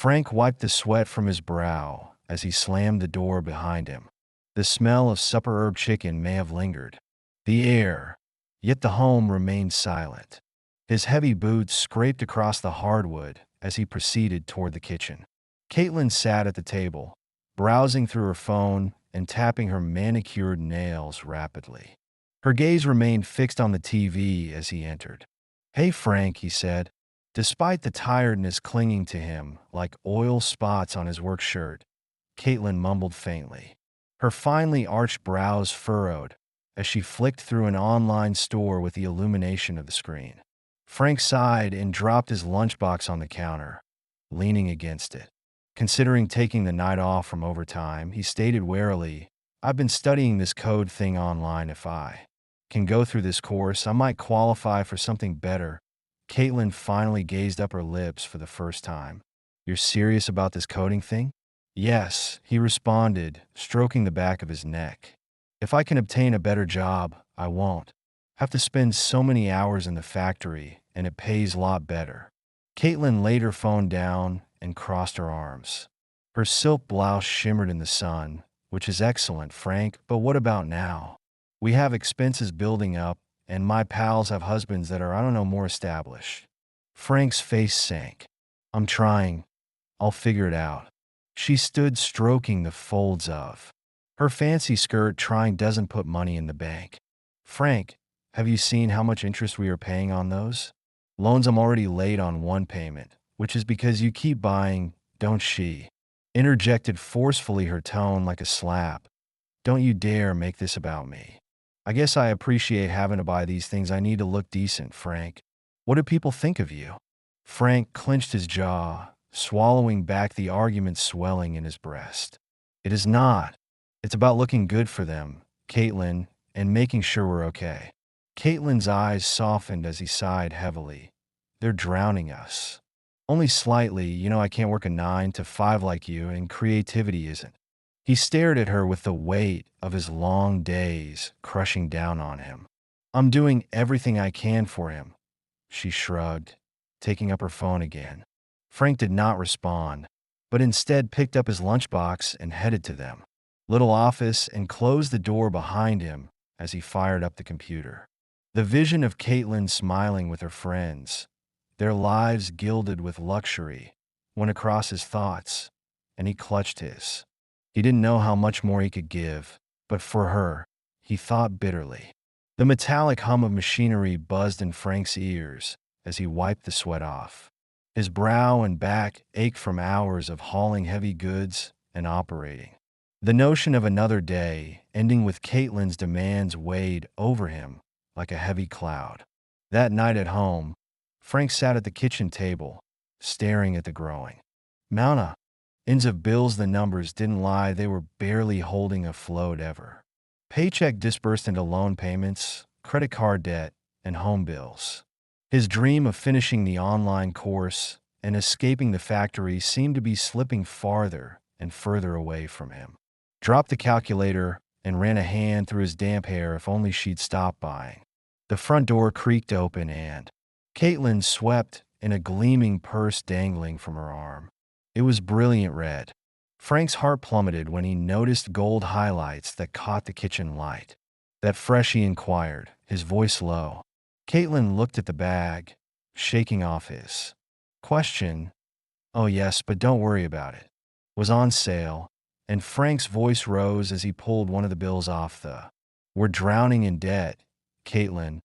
Frank wiped the sweat from his brow as he slammed the door behind him. The smell of supper herb chicken may have lingered. The air, yet the home remained silent. His heavy boots scraped across the hardwood as he proceeded toward the kitchen. Caitlin sat at the table, browsing through her phone and tapping her manicured nails rapidly. Her gaze remained fixed on the TV as he entered. "Hey, Frank," he said, despite the tiredness clinging to him like oil spots on his work shirt. Caitlin mumbled faintly. Her finely arched brows furrowed as she flicked through an online store with the illumination of the screen. Frank sighed and dropped his lunchbox on the counter, leaning against it. Considering taking the night off from overtime, he stated warily, "I've been studying this code thing online. If I can go through this course, I might qualify for something better." Caitlin finally gazed up her lips for the first time. "You're serious about this coding thing?" "Yes," he responded, stroking the back of his neck. "If I can obtain a better job, I won't have to spend so many hours in the factory, and it pays a lot better." Caitlin laid her phone down and crossed her arms. Her silk blouse shimmered in the sun, "Which is excellent, Frank, but what about now? We have expenses building up, and my pals have husbands that are, I don't know, more established." Frank's face sank. "I'm trying. I'll figure it out." She stood stroking the folds of her fancy skirt, trying doesn't put money in the bank. "Frank, have you seen how much interest we are paying on those loans? I'm already late on one payment, which is because you keep buying, don't she?" Interjected forcefully, her tone like a slap. "Don't you dare make this about me. I guess I appreciate having to buy these things. I need to look decent, Frank. What do people think of you?" Frank clenched his jaw, swallowing back the argument swelling in his breast. "It is not. It's about looking good for them, Caitlin, and making sure we're okay." Caitlin's eyes softened as he sighed heavily. "They're drowning us." "Only slightly. You know I can't work a 9 to 5 like you, and creativity isn't." He stared at her with the weight of his long days crushing down on him. "I'm doing everything I can for him." She shrugged, taking up her phone again. Frank did not respond, but instead picked up his lunchbox and headed to them little office and closed the door behind him as he fired up the computer. The vision of Caitlin smiling with her friends, their lives gilded with luxury, went across his thoughts, and he clutched his. He didn't know how much more he could give, but for her, he thought bitterly. The metallic hum of machinery buzzed in Frank's ears as he wiped the sweat off. His brow and back ached from hours of hauling heavy goods and operating. The notion of another day, ending with Caitlin's demands, weighed over him like a heavy cloud. That night at home, Frank sat at the kitchen table, staring at the growing mountains of bills. The numbers didn't lie. They were barely holding afloat ever. Paycheck disbursed into loan payments, credit card debt, and home bills. His dream of finishing the online course and escaping the factory seemed to be slipping farther and further away from him. Dropped the calculator and ran a hand through his damp hair. If only she'd stop buying. The front door creaked open and Caitlin swept in a gleaming purse dangling from her arm. It was brilliant red. Frank's heart plummeted when he noticed gold highlights that caught the kitchen light. "That fresh?" he inquired, his voice low. Caitlin looked at the bag, shaking off his question. "Oh yes, but don't worry about it. Was on sale." And Frank's voice rose as he pulled one of the bills off the. "We're drowning in debt, Caitlin,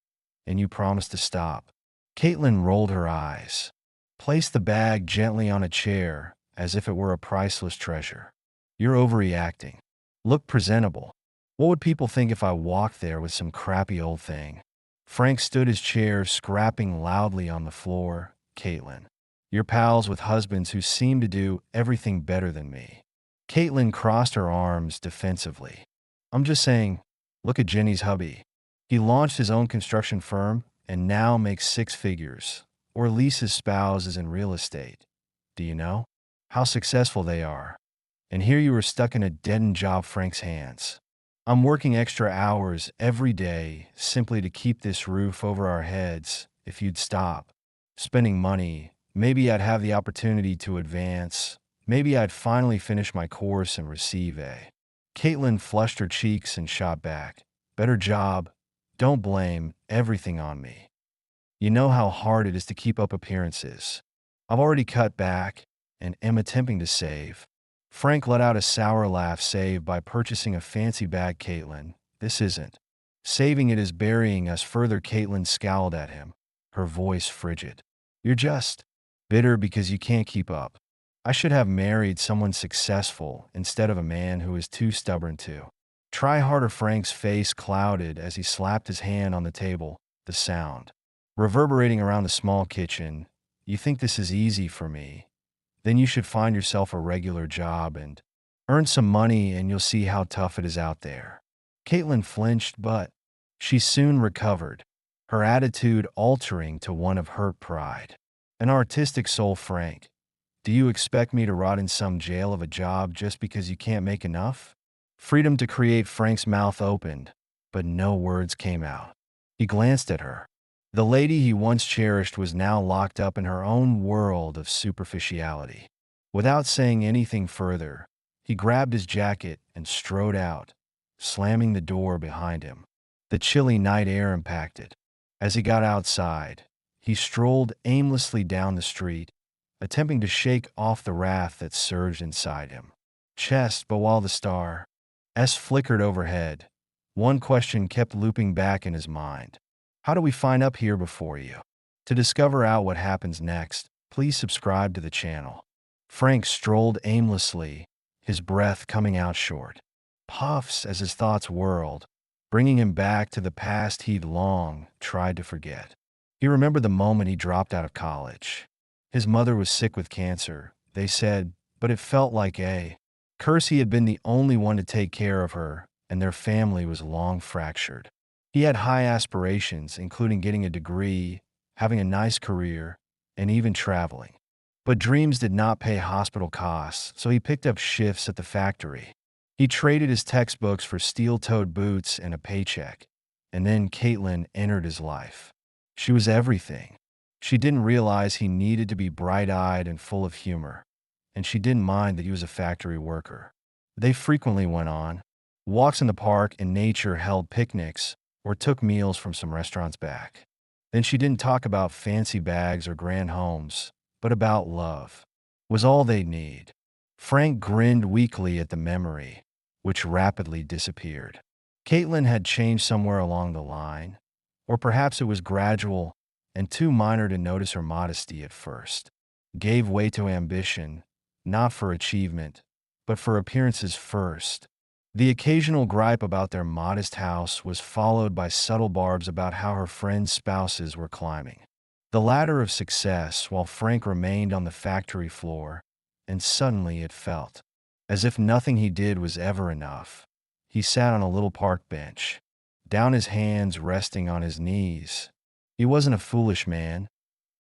and you promised to stop." Caitlin rolled her eyes, placed the bag gently on a chair as if it were a priceless treasure. "You're overreacting. Look presentable. What would people think if I walked there with some crappy old thing?" Frank stood his chair, scrapping loudly on the floor. "Caitlin, you're pals with husbands who seem to do everything better than me." Caitlin crossed her arms defensively. "I'm just saying, look at Jenny's hubby. He launched his own construction firm and now makes 6 figures. Or Lisa's spouse is in real estate. Do you know how successful they are? And here you are stuck in a dead-end job." Frank's hands. "I'm working extra hours every day simply to keep this roof over our heads. If you'd stop spending money Maybe I'd have the opportunity to advance. Maybe I'd finally finish my course and receive a. Caitlin flushed her cheeks and shot back. Better job. Don't blame everything on me. You know how hard it is to keep up appearances. I've already cut back and am attempting to save. Frank let out a sour laugh. Save by purchasing a fancy bag, Caitlin. This isn't. Saving it is burying us further. Caitlin scowled at him, her voice frigid. You're just bitter because you can't keep up. I should have married someone successful instead of a man who is too stubborn to. Try harder. Frank's face clouded as he slapped his hand on the table, the sound reverberating around the small kitchen. You think this is easy for me? Then you should find yourself a regular job and earn some money, and you'll see how tough it is out there. Caitlin flinched, but she soon recovered, her attitude altering to one of hurt pride. An artistic soul. Frank, do you expect me to rot in some jail of a job just because you can't make enough? Freedom to create. Frank's mouth opened, but no words came out. He glanced at her. The lady he once cherished was now locked up in her own world of superficiality. Without saying anything further, he grabbed his jacket and strode out, slamming the door behind him. The chilly night air impacted. As he got outside, he strolled aimlessly down the street, attempting to shake off the wrath that surged inside him. But while the stars flickered overhead, one question kept looping back in his mind. How do we find up here before you? To discover out what happens next, please subscribe to the channel. Frank strolled aimlessly, his breath coming out short. Puffs as his thoughts whirled, bringing him back to the past he'd long tried to forget. He remembered the moment he dropped out of college. His mother was sick with cancer, they said, but it felt like a curse. He had been the only one to take care of her, and their family was long fractured. He had high aspirations, including getting a degree, having a nice career, and even traveling. But dreams did not pay hospital costs, so he picked up shifts at the factory. He traded his textbooks for steel-toed boots and a paycheck. And then Caitlin entered his life. She was everything. She didn't realize he needed to be bright-eyed and full of humor, and she didn't mind that he was a factory worker. They frequently went on walks in the park and nature, held picnics, or took meals from some restaurants back. Then she didn't talk about fancy bags or grand homes, but about love. Was all they'd need. Frank grinned weakly at the memory, which rapidly disappeared. Caitlin had changed somewhere along the line, or perhaps it was gradual and too minor to notice. Her modesty at first gave way to ambition, not for achievement, but for appearances first. The occasional gripe about their modest house was followed by subtle barbs about how her friends' spouses were climbing the ladder of success while Frank remained on the factory floor, and suddenly it felt as if nothing he did was ever enough. He sat on a little park bench, down, his hands resting on his knees. He wasn't a foolish man.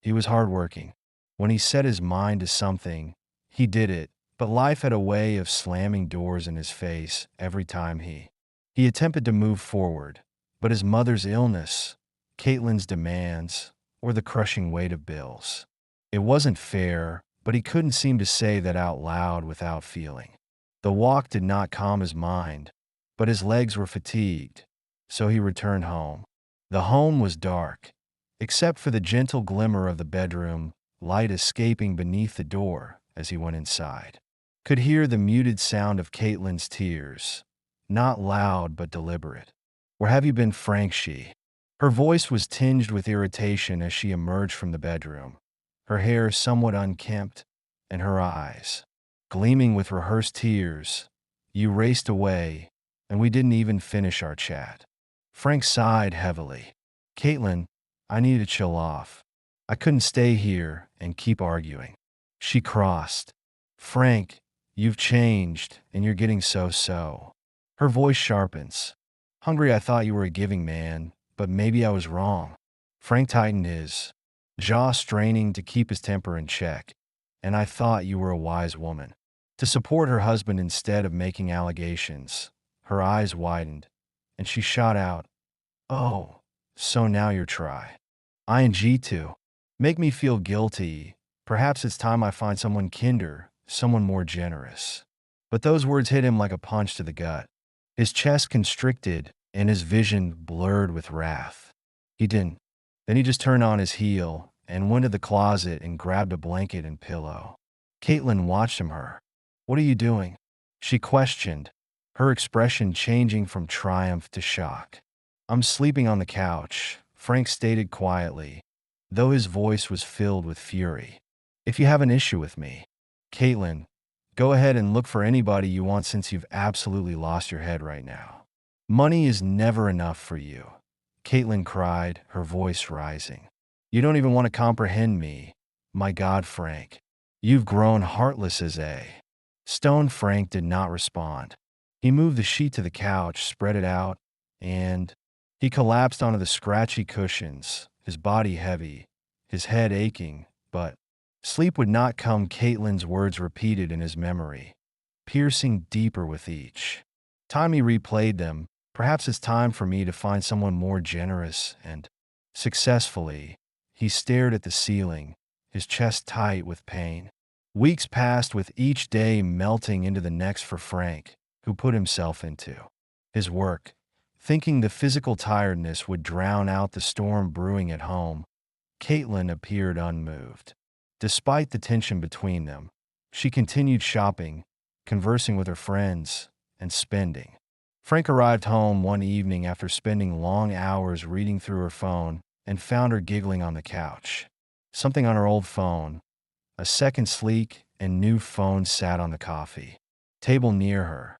He was hardworking. When he set his mind to something, he did it. But life had a way of slamming doors in his face every time he attempted to move forward. But his mother's illness, Caitlin's demands, or the crushing weight of bills. It wasn't fair, but he couldn't seem to say that out loud without feeling. The walk did not calm his mind, but his legs were fatigued, so he returned home. The home was dark, except for the gentle glimmer of the bedroom light escaping beneath the door as he went inside. Could hear the muted sound of Caitlin's tears, not loud but deliberate. Where have you been, Frank? Her voice was tinged with irritation as she emerged from the bedroom, her hair somewhat unkempt and her eyes gleaming with rehearsed tears. You raced away, and we didn't even finish our chat. Frank sighed heavily. Caitlin, I need to chill off. I couldn't stay here and keep arguing. She crossed. Frank, you've changed, and you're getting so. Her voice sharpens. Hungry, I thought you were a giving man, but maybe I was wrong. Frank tightened his jaw, straining to keep his temper in check. And I thought you were a wise woman. To support her husband instead of making allegations. Her eyes widened, and she shot out, oh, so now you're ing to make me feel guilty, Perhaps it's time I find someone kinder, someone more generous. But those words hit him like a punch to the gut. His chest constricted and his vision blurred with wrath. He didn't. Then he just turned on his heel and went to the closet and grabbed a blanket and pillow. Caitlin watched him. What are you doing? She questioned, her expression changing from triumph to shock. I'm sleeping on the couch, Frank stated quietly, though his voice was filled with fury. If you have an issue with me, Caitlin, go ahead and look for anybody you want since you've absolutely lost your head right now. Money is never enough for you, Caitlin cried, her voice rising. You don't even want to comprehend me. My God, Frank. You've grown heartless as a stone. Frank did not respond. He moved the sheet to the couch, spread it out, and he collapsed onto the scratchy cushions, his body heavy, his head aching, but sleep would not come. Caitlin's words repeated in his memory, piercing deeper with each time he replayed them. Perhaps it's time for me to find someone more generous and successfully. He stared at the ceiling, his chest tight with pain. Weeks passed, with each day melting into the next for Frank, who put himself into his work, thinking the physical tiredness would drown out the storm brewing at home. Caitlin appeared unmoved. Despite the tension between them, she continued shopping, conversing with her friends, and spending. Frank arrived home one evening after spending long hours reading through her phone and found her giggling on the couch. Something on her old phone, a second sleek and new phone, sat on the coffee table near her.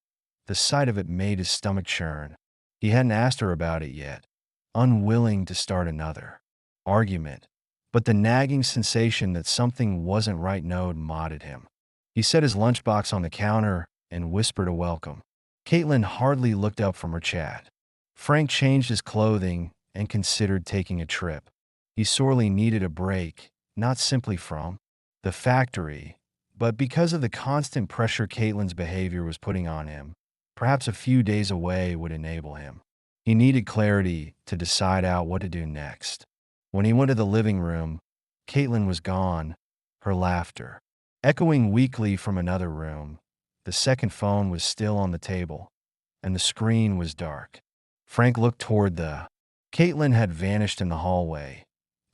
The sight of it made his stomach churn. He hadn't asked her about it yet, unwilling to start another argument, but the nagging sensation that something wasn't right modded him. He set his lunchbox on the counter and whispered a welcome. Caitlin hardly looked up from her chat. Frank changed his clothing and considered taking a trip. He sorely needed a break, not simply from the factory, but because of the constant pressure Caitlin's behavior was putting on him. Perhaps a few days away would enable him. He needed clarity to decide out what to do next. When he went to the living room, Caitlin was gone, her laughter echoing weakly from another room. The second phone was still on the table, and the screen was dark. Frank looked toward the Caitlin had vanished in the hallway,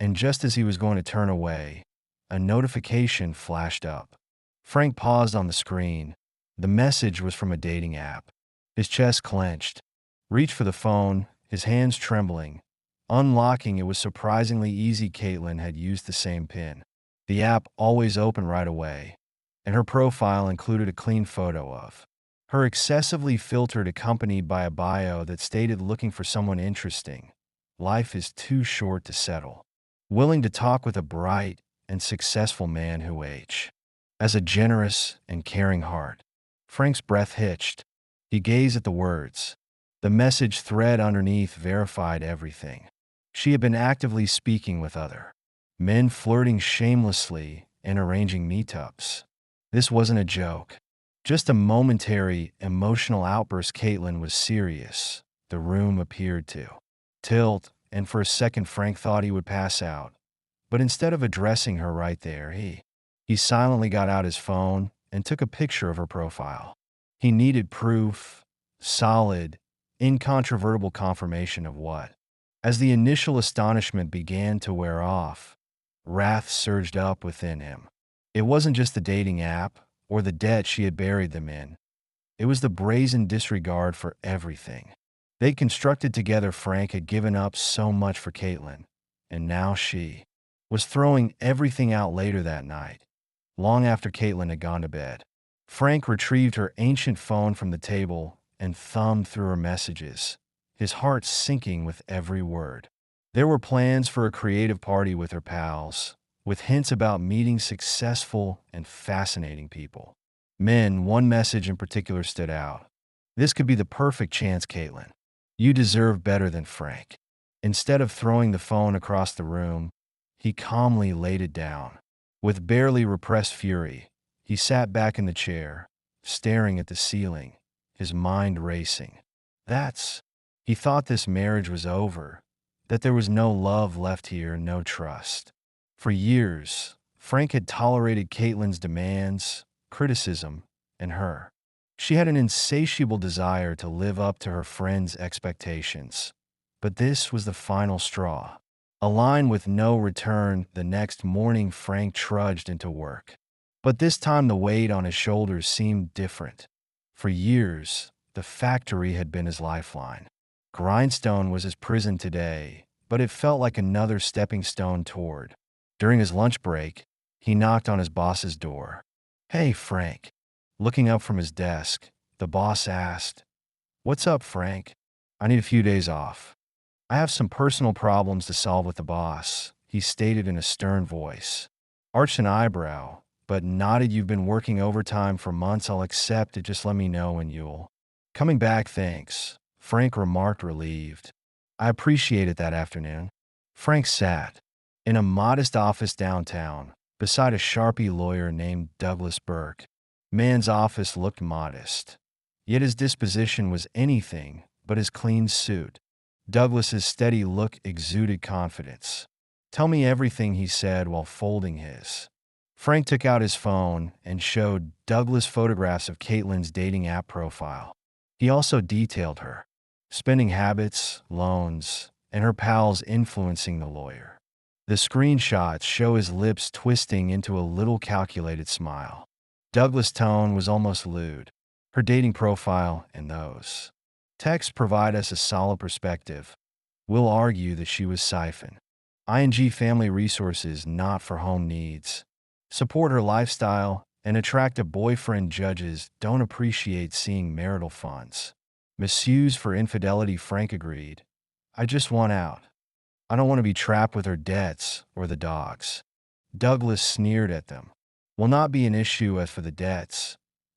and just as he was going to turn away, a notification flashed up. Frank paused on the screen. The message was from a dating app. His chest clenched, reached for the phone, his hands trembling. Unlocking it was surprisingly easy. Caitlin had used the same PIN. The app always opened right away, and her profile included a clean photo of her, excessively filtered, accompanied by a bio that stated, looking for someone interesting. Life is too short to settle. Willing to talk with a bright and successful man who has a generous and caring heart. Frank's breath hitched. He gazed at the words. The message thread underneath verified everything. She had been actively speaking with other men, flirting shamelessly, and arranging meetups. This wasn't a joke, just a momentary emotional outburst. Caitlin was serious. The room appeared to tilt, and for a second Frank thought he would pass out. But instead of addressing her right there, he silently got out his phone and took a picture of her profile. He needed proof, solid, incontrovertible confirmation of what? As the initial astonishment began to wear off, wrath surged up within him. It wasn't just the dating app or the debt she had buried them in. It was the brazen disregard for everything they constructed together. Frank had given up so much for Caitlin, and now she was throwing everything out. Later that night, long after Caitlin had gone to bed, Frank retrieved her ancient phone from the table and thumbed through her messages, his heart sinking with every word. There were plans for a creative party with her pals, with hints about meeting successful and fascinating people. Men, one message in particular stood out. This could be the perfect chance, Caitlin. You deserve better than Frank. Instead of throwing the phone across the room, he calmly laid it down. With barely repressed fury, he sat back in the chair, staring at the ceiling, his mind racing. He thought this marriage was over, that there was no love left here, no trust. For years, Frank had tolerated Caitlin's demands, criticism, and her. She had an insatiable desire to live up to her friend's expectations. But this was the final straw. A line with no return, the next morning Frank trudged into work. But this time the weight on his shoulders seemed different. For years, the factory had been his lifeline. Grindstone was his prison today, but it felt like another stepping stone toward. During his lunch break, he knocked on his boss's door. "Hey, Frank." Looking up from his desk, the boss asked, "What's up, Frank?" "I need a few days off. I have some personal problems to solve with the boss," he stated in a stern voice. Arched an eyebrow, but nodded. "You've been working overtime for months. I'll accept it. Just let me know when you'll." "Coming back, thanks," Frank remarked, relieved. "I appreciate it that afternoon." Frank sat in a modest office downtown, beside a Sharpie lawyer named Douglas Burke. Man's office looked modest, yet his disposition was anything but his clean suit. Douglas's steady look exuded confidence. "Tell me everything," he said while folding his. Frank took out his phone and showed Douglas photographs of Caitlin's dating app profile. He also detailed her spending habits, loans, and her pals influencing the lawyer. The screenshots show his lips twisting into a little calculated smile. Douglas' tone was almost lewd. Her dating profile and those texts provide us a solid perspective. We'll argue that she was siphoned. ING family resources not for home needs. Support her lifestyle and attract a boyfriend. Judges don't appreciate seeing marital funds misused for infidelity. Frank agreed. "I just want out. I don't want to be trapped with her debts or the dogs." Douglas sneered at them. "Will not be an issue as for the debts.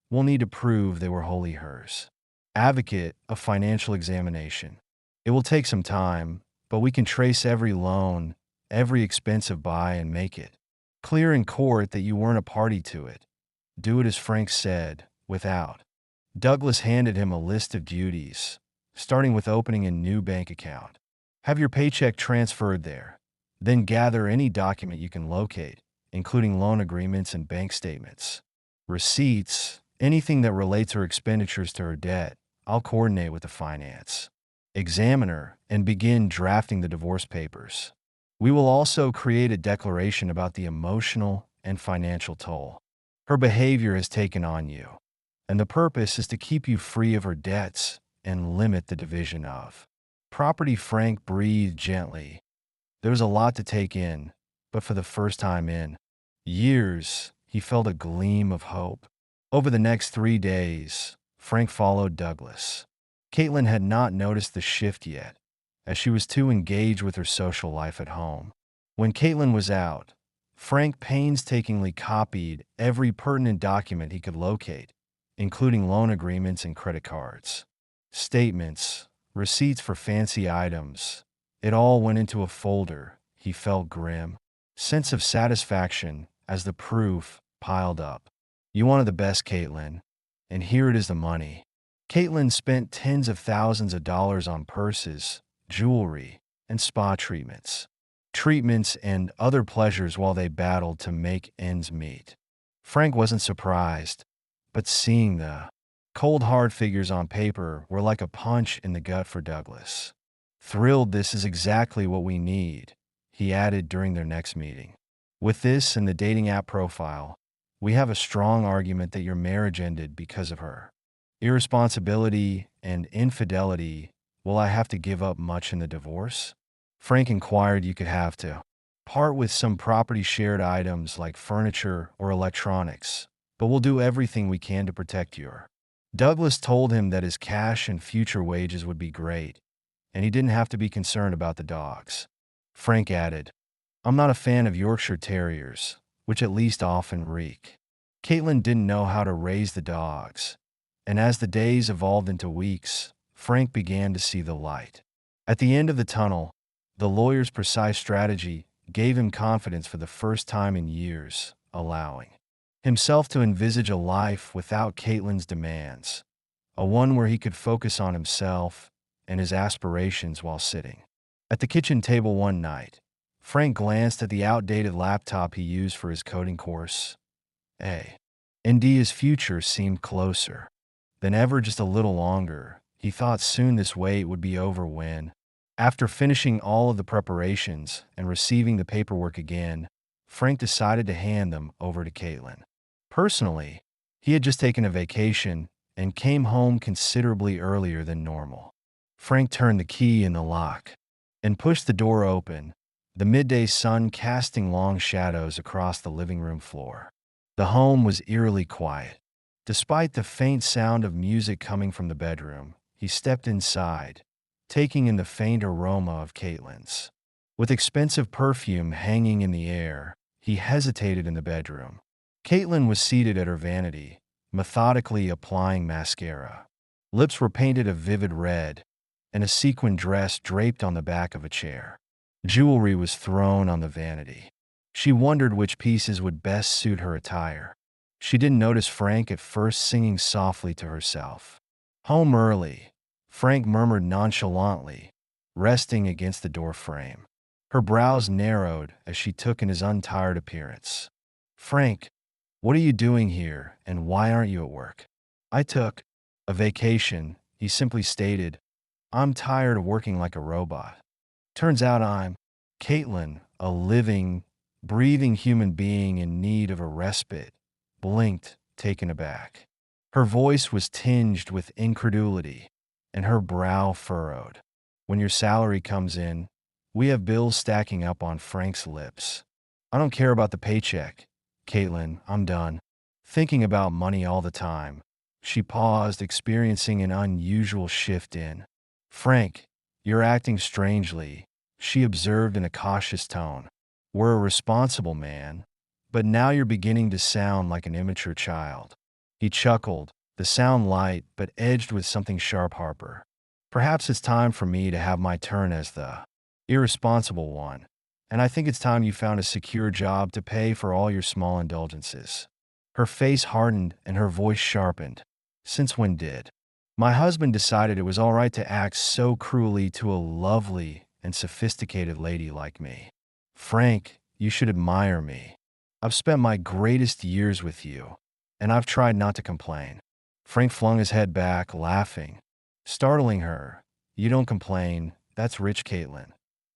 We'll need to prove they were wholly hers." Advocate of financial examination. "It will take some time, but we can trace every loan, every expensive buy, and make it clear in court that you weren't a party to it. Do it as Frank said, without." Douglas handed him a list of duties, starting with opening a new bank account. "Have your paycheck transferred there. Then gather any document you can locate, including loan agreements and bank statements. Receipts, anything that relates her expenditures to her debt. I'll coordinate with the finance examiner and begin drafting the divorce papers. We will also create a declaration about the emotional and financial toll her behavior has taken on you. And the purpose is to keep you free of her debts and limit the division of property." Frank breathed gently. There was a lot to take in, but for the first time in years, he felt a gleam of hope. Over the next 3 days, Frank followed Douglas. Caitlin had not noticed the shift yet, as she was too engaged with her social life at home. When Caitlin was out, Frank painstakingly copied every pertinent document he could locate, including loan agreements and credit cards, statements, receipts for fancy items. It all went into a folder. He felt grim sense of satisfaction as the proof piled up. "You wanted the best, Caitlin, and here it is, the money." Caitlin spent tens of thousands of dollars on purses, jewelry, and spa treatments and other pleasures while they battled to make ends meet. Frank wasn't surprised, but seeing the cold hard figures on paper were like a punch in the gut for Douglas. "Thrilled, this is exactly what we need," he added during their next meeting. "With this and the dating app profile, we have a strong argument that your marriage ended because of her irresponsibility and infidelity. Will I have to give up much in the divorce?" Frank inquired. "You could have to part with some property shared items like furniture or electronics, but we'll do everything we can to protect your." Douglas told him that his cash and future wages would be great, and he didn't have to be concerned about the dogs. Frank added, "I'm not a fan of Yorkshire Terriers, which at least often reek." Caitlin didn't know how to raise the dogs, and as the days evolved into weeks, Frank began to see the light at the end of the tunnel. The lawyer's precise strategy gave him confidence for the first time in years, allowing himself to envisage a life without Caitlin's demands, a one where he could focus on himself and his aspirations while sitting at the kitchen table one night. Frank glanced at the outdated laptop he used for his coding course. India's future seemed closer than ever, just a little longer. He thought soon this wait would be over when, after finishing all of the preparations and receiving the paperwork again, Frank decided to hand them over to Caitlin. Personally, he had just taken a vacation and came home considerably earlier than normal. Frank turned the key in the lock and pushed the door open, the midday sun casting long shadows across the living room floor. The home was eerily quiet. Despite the faint sound of music coming from the bedroom, he stepped inside, taking in the faint aroma of Caitlin's. With expensive perfume hanging in the air, he hesitated in the bedroom. Caitlin was seated at her vanity, methodically applying mascara. Lips were painted a vivid red, and a sequin dress draped on the back of a chair. Jewelry was thrown on the vanity. She wondered which pieces would best suit her attire. She didn't notice Frank at first, singing softly to herself. "Home early," Frank murmured nonchalantly, resting against the door frame. Her brows narrowed as she took in his untired appearance. "Frank, what are you doing here, and why aren't you at work?" "I took a vacation," he simply stated. "I'm tired of working like a robot. Turns out I'm Caitlin, a living, breathing human being in need of a respite," blinked, taken aback. Her voice was tinged with incredulity, and her brow furrowed. "When your salary comes in, we have bills stacking up," on Frank's lips. "I don't care about the paycheck, Caitlin. I'm done thinking about money all the time." She paused, experiencing an unusual shift in Frank. "You're acting strangely," she observed in a cautious tone. "We're a responsible man, but now you're beginning to sound like an immature child." He chuckled, the sound light but edged with something sharp. "Harper, perhaps it's time for me to have my turn as the irresponsible one, and I think it's time you found a secure job to pay for all your small indulgences." Her face hardened and her voice sharpened. "Since when did my husband decided it was all right to act so cruelly to a lovely and sophisticated lady like me? Frank, you should admire me. I've spent my greatest years with you, and I've tried not to complain." Frank flung his head back, laughing, startling her. "You don't complain. That's rich, Caitlin.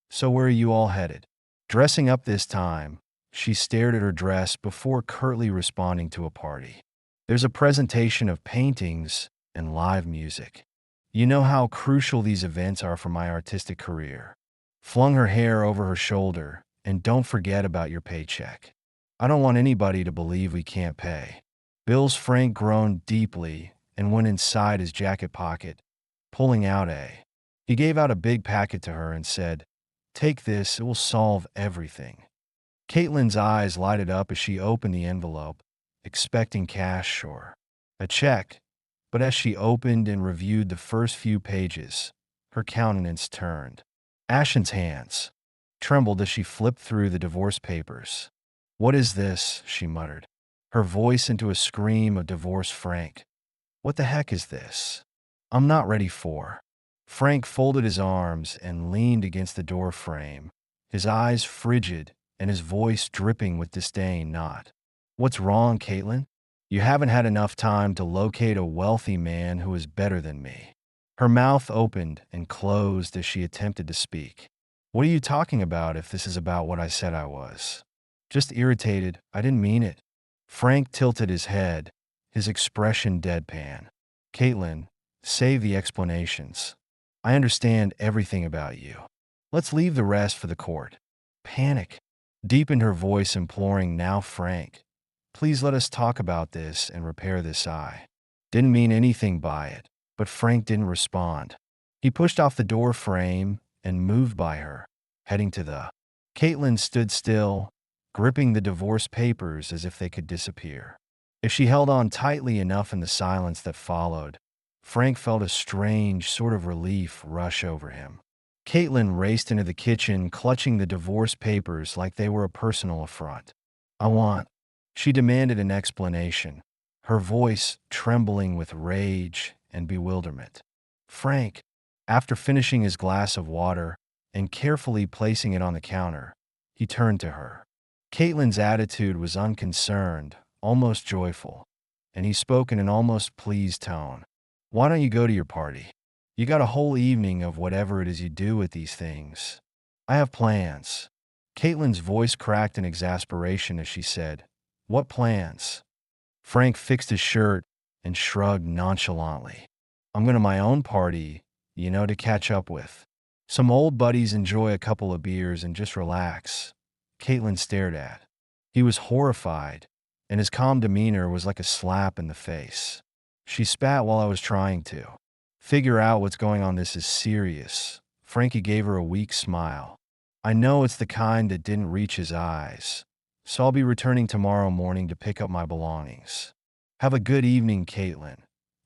So where are you all headed?" "Dressing up this time." She stared at her dress before curtly responding to a party. "There's a presentation of paintings and live music. You know how crucial these events are for my artistic career." Flung her hair over her shoulder. "And don't forget about your paycheck. I don't want anybody to believe we can't pay bills." Frank groaned deeply and went inside his jacket pocket, pulling out He gave out a big packet to her and said, "Take this, it will solve everything." Caitlin's eyes lighted up as she opened the envelope, expecting cash or a check. But as she opened and reviewed the first few pages, her countenance turned. Ashen's hands trembled as she flipped through the divorce papers. "What is this?" she muttered, her voice into a scream of divorce. "Frank, what the heck is this? I'm not ready for." Frank folded his arms and leaned against the door frame, his eyes frigid and his voice dripping with disdain. "Not. What's wrong, Caitlin? You haven't had enough time to locate a wealthy man who is better than me." Her mouth opened and closed as she attempted to speak. "What are you talking about if this is about what I said I was?" "Just irritated. I didn't mean it." Frank tilted his head, his expression deadpan. "Caitlin, save the explanations. I understand everything about you. Let's leave the rest for the court." Panic deepened her voice, imploring, "Now, Frank, please let us talk about this and repair this. I didn't mean anything by it." But Frank didn't respond. He pushed off the door frame and moved by her, heading to the Caitlin stood still, gripping the divorce papers as if they could disappear. If she held on tightly enough in the silence that followed, Frank felt a strange sort of relief rush over him. Caitlin raced into the kitchen, clutching the divorce papers like they were a personal affront. "I want," she demanded an explanation, her voice trembling with rage and bewilderment. Frank, after finishing his glass of water and carefully placing it on the counter, He turned to her. Caitlin's attitude was unconcerned, almost joyful, and he spoke in an almost pleased tone. Why don't you go to your party? You got a whole evening of whatever it is you do with these things. I have plans. Caitlin's voice cracked in exasperation as she said, What plans? Frank fixed his shirt and shrugged nonchalantly. I'm going to my own party, to catch up with. Some old buddies enjoy a couple of beers and just relax. Caitlin stared at. He was horrified, and his calm demeanor was like a slap in the face. She spat while I was trying to figure out what's going on. This is serious. Frankie gave her a weak smile. I know it's the kind that didn't reach his eyes, so I'll be returning tomorrow morning to pick up my belongings. Have a good evening, Caitlin.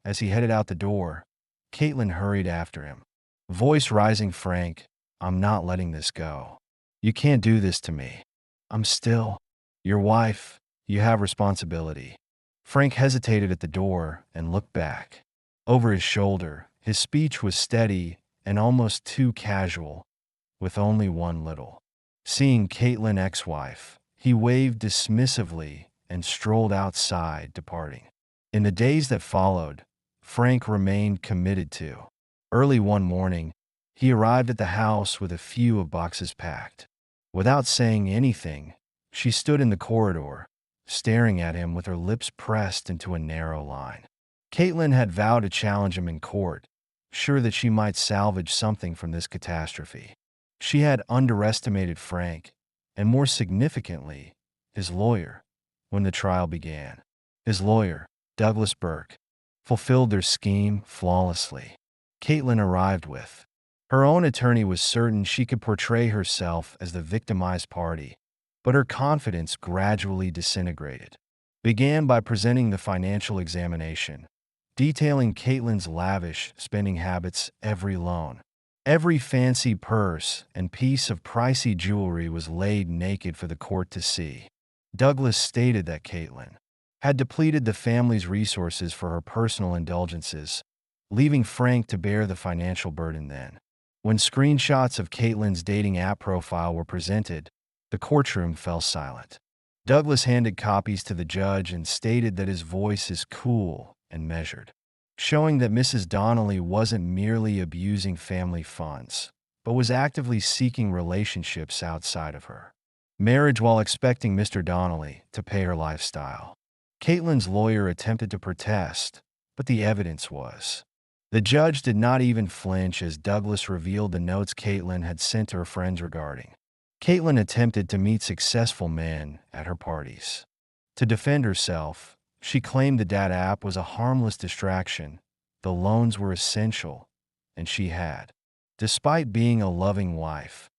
As he headed out the door, Caitlin hurried after him. Voice rising, Frank, I'm not letting this go. You can't do this to me. I'm still your wife. You have responsibility. Frank hesitated at the door and looked back. Over his shoulder, his speech was steady and almost too casual, with only one little. Seeing Caitlin, ex-wife, he waved dismissively and strolled outside, departing. In the days that followed, Frank remained committed to. Early one morning, he arrived at the house with a few of boxes packed. Without saying anything, she stood in the corridor, staring at him with her lips pressed into a narrow line. Caitlin had vowed to challenge him in court, sure that she might salvage something from this catastrophe. She had underestimated Frank, and more significantly, his lawyer, when the trial began. His lawyer, Douglas Burke, fulfilled their scheme flawlessly. Caitlin arrived with. Her own attorney was certain she could portray herself as the victimized party, but her confidence gradually disintegrated. Began by presenting the financial examination, detailing Caitlin's lavish spending habits. Every loan, every fancy purse and piece of pricey jewelry was laid naked for the court to see. Douglas stated that Caitlin had depleted the family's resources for her personal indulgences, leaving Frank to bear the financial burden then. When screenshots of Caitlin's dating app profile were presented, the courtroom fell silent. Douglas handed copies to the judge and stated that his voice is cool and measured, showing that Mrs. Donnelly wasn't merely abusing family funds, but was actively seeking relationships outside of her marriage while expecting Mr. Donnelly to pay her lifestyle. Caitlin's lawyer attempted to protest, but the evidence was. The judge did not even flinch as Douglas revealed the notes Caitlin had sent to her friends regarding. Caitlin attempted to meet successful men at her parties. To defend herself, she claimed the data app was a harmless distraction, the loans were essential, and she had. Despite being a loving wife,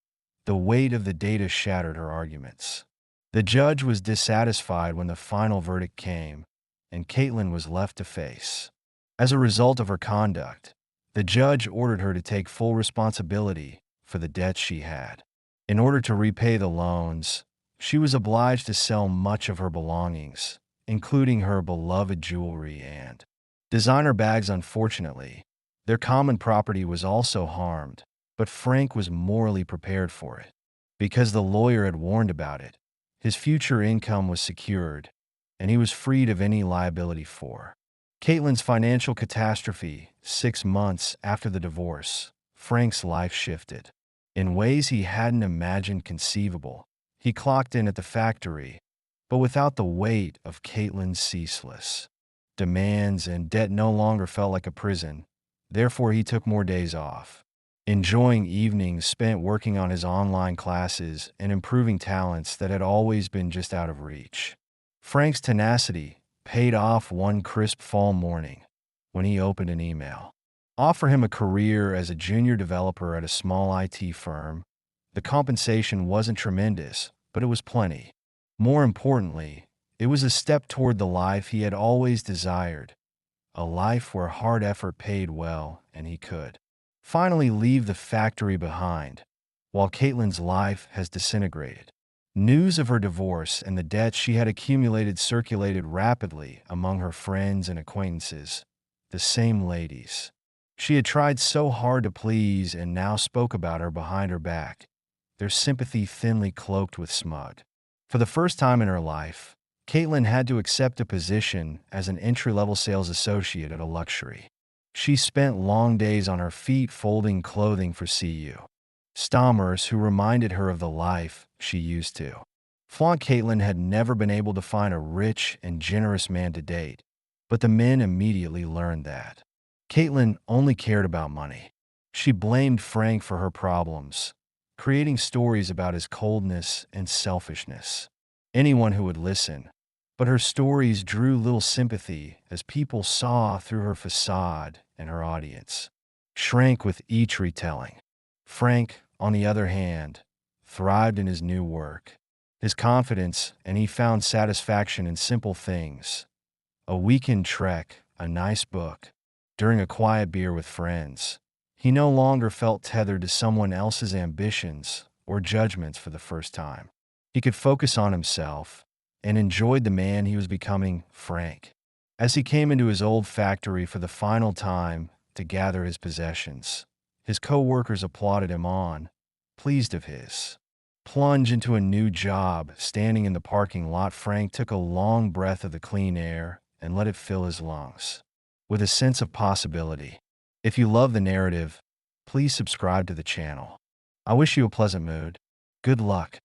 the weight of the data shattered her arguments. The judge was dissatisfied when the final verdict came, and Caitlin was left to face. As a result of her conduct, the judge ordered her to take full responsibility for the debts she had. In order to repay the loans, she was obliged to sell much of her belongings, including her beloved jewelry and designer bags. Unfortunately, their common property was also harmed, but Frank was morally prepared for it. Because the lawyer had warned about it, his future income was secured, and he was freed of any liability for Caitlin's financial catastrophe. 6 months after the divorce, Frank's life shifted. In ways he hadn't imagined conceivable, he clocked in at the factory, but without the weight of Caitlin's ceaseless demands, and debt no longer felt like a prison. Therefore, he took more days off, enjoying evenings spent working on his online classes and improving talents that had always been just out of reach. Frank's tenacity paid off one crisp fall morning when he opened an email. Offer him a career as a junior developer at a small IT firm. The compensation wasn't tremendous, but it was plenty. More importantly, it was a step toward the life he had always desired, a life where hard effort paid well and he could finally leave the factory behind. While Caitlin's life has disintegrated, news of her divorce and the debt she had accumulated circulated rapidly among her friends and acquaintances, the same ladies she had tried so hard to please and now spoke about her behind her back. their sympathy thinly cloaked with smug. For the first time in her life, Caitlin had to accept a position as an entry-level sales associate at a luxury. She spent long days on her feet folding clothing for CU Stammers who reminded her of the life she used to. Flaunt Caitlin had never been able to find a rich and generous man to date, but the men immediately learned that. Caitlin only cared about money. She blamed Frank for her problems, creating stories about his coldness and selfishness. Anyone who would listen, but her stories drew little sympathy as people saw through her facade and her audience shrank with each retelling. Frank, on the other hand, thrived in his new work. His confidence, and he found satisfaction in simple things: a weekend trek, a nice book, during a quiet beer with friends. He no longer felt tethered to someone else's ambitions or judgments for the first time. He could focus on himself and enjoyed the man he was becoming, Frank. As he came into his old factory for the final time to gather his possessions, his co-workers applauded him on, pleased of his plunge into a new job. Standing in the parking lot, Frank took a long breath of the clean air and let it fill his lungs with a sense of possibility. If you love the narrative, please subscribe to the channel. I wish you a pleasant mood. Good luck.